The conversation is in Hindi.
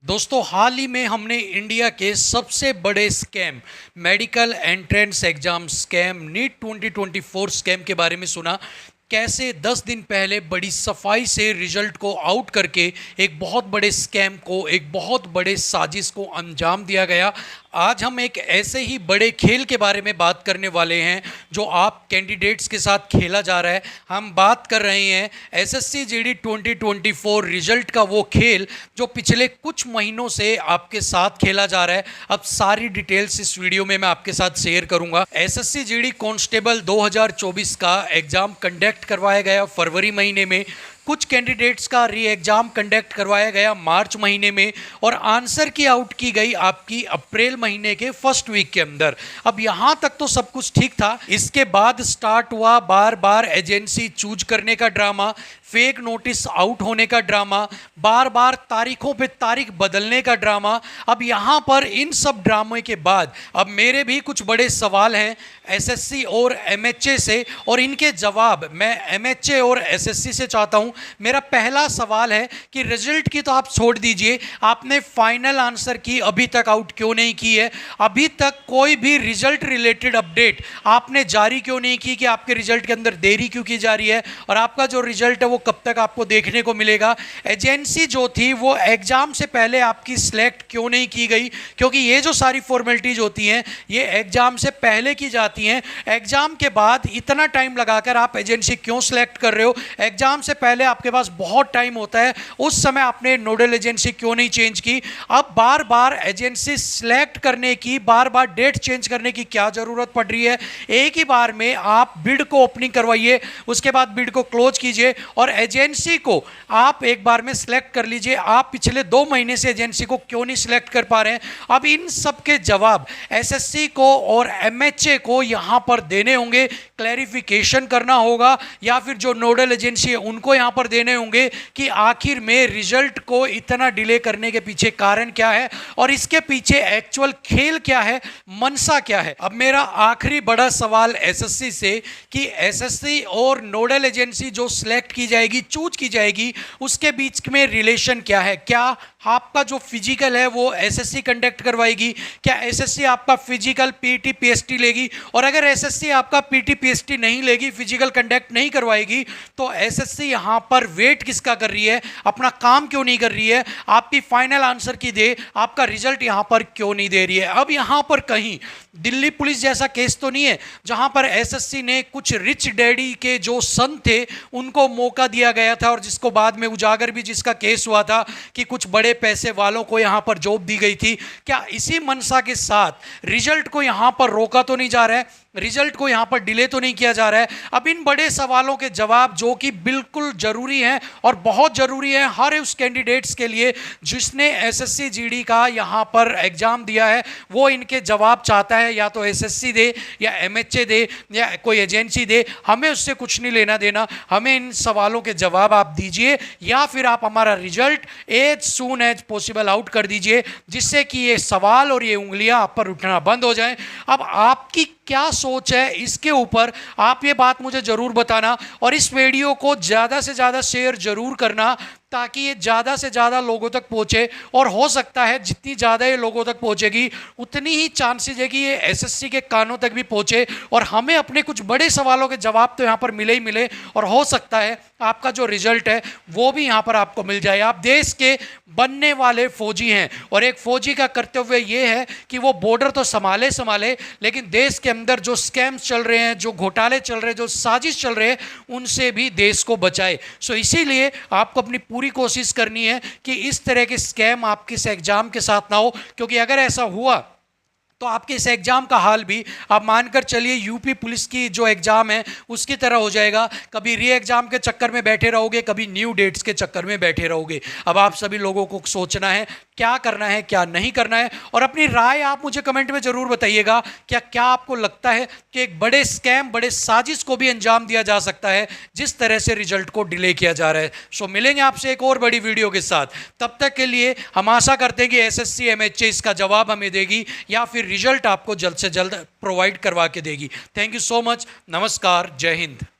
दोस्तों हाल ही में हमने इंडिया के सबसे बड़े scam medical entrance exam scam NEET 2024 scam के बारे में सुना। कैसे 10 दिन पहले बड़ी सफाई से रिजल्ट को आउट करके एक बहुत बड़े स्कैम को, एक बहुत बड़े साजिश को अंजाम दिया गया। आज हम एक ऐसे ही बड़े खेल के बारे में बात करने वाले हैं जो आप कैंडिडेट्स के साथ खेला जा रहा है। हम बात कर रहे हैं एसएससी जीडी 2024 रिजल्ट का, वो खेल जो पिछले कुछ महीनों से आपके साथ खेला जा रहा है। अब सारी डिटेल्स इस वीडियो में मैं आपके साथ शेयर करूंगा। एसएससी जीडी कांस्टेबल 2024 का एग्जाम कंडक्ट करवाया गया फरवरी महीने में। कुछ कैंडिडेट्स का री एग्जाम कंडक्ट करवाया गया मार्च महीने में और आंसर की आउट की गई आपकी अप्रैल महीने के फर्स्ट वीक के अंदर। अब यहां तक तो सब कुछ ठीक था। इसके बाद स्टार्ट हुआ बार बार एजेंसी चूज करने का ड्रामा, फेक नोटिस आउट होने का ड्रामा, बार बार तारीखों पे तारीख बदलने का ड्रामा। अब यहाँ पर इन सब ड्रामे के बाद अब मेरे भी कुछ बड़े सवाल हैं एसएससी और एमएचए से, और इनके जवाब मैं एमएचए और एसएससी से चाहता हूँ। मेरा पहला सवाल है कि रिजल्ट की तो आप छोड़ दीजिए, आपने फाइनल आंसर की अभी तक आउट क्यों नहीं की है? अभी तक कोई भी रिजल्ट रिलेटेड अपडेट आपने जारी क्यों नहीं की कि आपके रिजल्ट के अंदर देरी क्यों की जा रही है और आपका जो रिजल्ट है वो कब तक आपको देखने को मिलेगा? एजेंसी जो थी वो एग्जाम से पहले आपकी सिलेक्ट क्यों नहीं की गई? क्योंकि ये जो सारी फॉर्मेलिटीज होती हैं ये एग्जाम से पहले की जाती हैं। एग्जाम के बाद इतना टाइम लगाकर आप एजेंसी क्यों सिलेक्ट कर रहे हो? एग्जाम से पहले आपके पास बहुत टाइम होता है, उस समय आपने नोडल एजेंसी क्यों नहीं चेंज की? अब बार बार एजेंसी सिलेक्ट करने की, बार बार डेट चेंज करने की क्या जरूरत पड़ रही है? एक ही बार में आप बिड को ओपनिंग करवाइए, उसके बाद बिड को क्लोज कीजिए और एजेंसी को आप एक बार में सिलेक्ट कर लीजिए। आप पिछले 2 महीने से एजेंसी को क्यों नहीं सिलेक्ट कर पा रहे हैं? अब इन सब के जवाब एसएससी को और एमएचए को यहां पर देने होंगे, क्लैरिफिकेशन करना होगा, या फिर जो नोडल एजेंसी है उनको यहां पर देने होंगे कि आखिर में रिजल्ट को इतना डिले करने के पीछे कारण क्या है और इसके पीछे एक्चुअल खेल क्या है, मनसा क्या है। अब मेरा आखिरी बड़ा सवाल एसएससी से कि एसएससी और नोडल एजेंसी जो सिलेक्ट की जाएगी, चूज की जाएगी, उसके बीच में रिलेशन क्या है? क्या आपका जो फिजिकल है वो एसएससी कंडक्ट करवाएगी? क्या एसएससी आपका फिजिकल पीटी पीएसटी लेगी? और अगर एसएससी आपका पीटी पीएसटी नहीं लेगी, फिजिकल कंडक्ट नहीं करवाएगी, तो एसएससी यहां पर वेट किसका कर रही है? अपना काम क्यों नहीं कर रही है? आपकी फाइनल आंसर की दे, आपका रिजल्ट यहां पर क्यों नहीं दे रही है? अब यहां पर कहीं दिल्ली पुलिस जैसा केस तो नहीं है जहां पर एसएससी ने कुछ रिच डैडी के जो सन थे उनको मौका दिया गया था और जिसको बाद में उजागर भी जिसका केस हुआ था कि कुछ बड़े पैसे वालों को यहां पर जॉब दी गई थी। क्या इसी मनसा के साथ रिजल्ट को यहां पर रोका तो नहीं जा रहा है? रिजल्ट को यहां पर डिले तो नहीं किया जा रहा है? अब इन बड़े सवालों के जवाब जो कि बिल्कुल जरूरी हैं और बहुत जरूरी है हर उस कैंडिडेट्स के लिए जिसने एसएससी जीडी का यहां पर एग्जाम दिया है, वो इनके जवाब चाहता है। या तो एसएससी दे या एमएचए दे या कोई एजेंसी दे, हमें उससे कुछ नहीं लेना देना। हमें इन सवालों के जवाब आप दीजिए या फिर आप हमारा result as soon as possible out कर दीजिए, जिससे कि ये सवाल और ये उंगलियां आप पर उठना बंद हो जाएं। अब आपकी क्या सोच है इसके ऊपर, आप ये बात मुझे जरूर बताना और इस वीडियो को ज़्यादा से ज़्यादा शेयर जरूर करना ताकि ये ज़्यादा से ज़्यादा लोगों तक पहुँचे। और हो सकता है जितनी ज़्यादा ये लोगों तक पहुँचेगी उतनी ही चांसेस है कि ये एसएससी के कानों तक भी पहुँचे और हमें अपने कुछ बड़े सवालों के जवाब तो यहाँ पर मिले ही मिले, और हो सकता है आपका जो रिजल्ट है वो भी यहाँ पर आपको मिल जाए। आप देश के बनने वाले फौजी हैं और एक फौजी का कर्तव्य ये है कि वो बॉर्डर तो संभाले संभाले, लेकिन देश के अंदर जो स्कैम्स चल रहे हैं, जो घोटाले चल रहे हैं, जो साजिश चल रहे हैं, उनसे भी देश को बचाए। सो इसीलिए आपको अपनी पूरी कोशिश करनी है कि इस तरह के स्कैम आपके इस एग्जाम के साथ ना हो, क्योंकि अगर ऐसा हुआ तो आपके इस एग्जाम का हाल भी आप मानकर चलिए यूपी पुलिस की जो एग्जाम है उसकी तरह हो जाएगा। कभी री एग्जाम के चक्कर में बैठे रहोगे, कभी न्यू डेट्स के चक्कर में बैठे रहोगे। अब आप सभी लोगों को सोचना है क्या करना है क्या नहीं करना है, और अपनी राय आप मुझे कमेंट में जरूर बताइएगा। क्या आपको लगता है कि एक बड़े स्कैम, बड़े साजिश को भी अंजाम दिया जा सकता है जिस तरह से रिजल्ट को डिले किया जा रहा है? सो मिलेंगे आपसे एक और बड़ी वीडियो के साथ। तब तक के लिए हम आशा करते हैं कि एसएससी एमएचए इसका जवाब हमें देगी या फिर रिजल्ट आपको जल्द से जल्द प्रोवाइड करवा के देगी। Thank you so much. नमस्कार, जय हिंद।